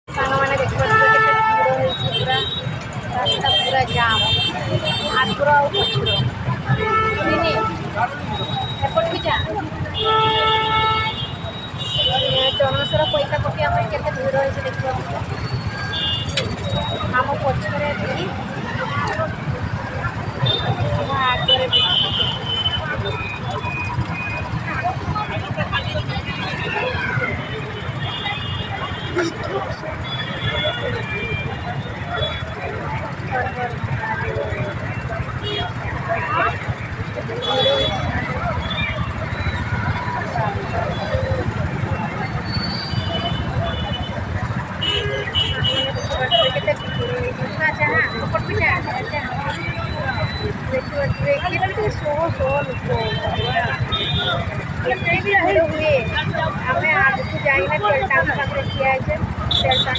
ସାଙ୍ଗମାନେ ଦେଖିପାରୁଥିବେ କେତେ ଭିଡ଼ ହେଇଛି ପୁରା ରାସ୍ତା ପୁରା ଜାମ୍ ଆଗର ଆଉ ପଛର ତିନି ଏପଟକୁ ଯା ଜନସର ପଇସା ପକେଇବା ପାଇଁ କେତେ ଭିଡ଼ ହେଇଛି ଦେଖିପାରୁଥିବେ ଆମ ପଛରେ ବି ଆମ ଆଗରେ ବି କେତେ ଭିଡ଼ ହେଇଛି ଆଚ୍ଛା ହଁ ଏପଟକୁ ଯା ଦେଖିପାରୁଥିବେ କେତେ ଶହ ଶହ ଲୋକ ଏତେ ବି ଭିଡ଼ ହୁଏ ଆମେ ଆଗକୁ ଯାଇନା ଟେଲ୍ ଟାଉନ୍ ପାଖରେ ଠିଆ ହେଇଛେ ଟେଲ୍ ଟାଉନ୍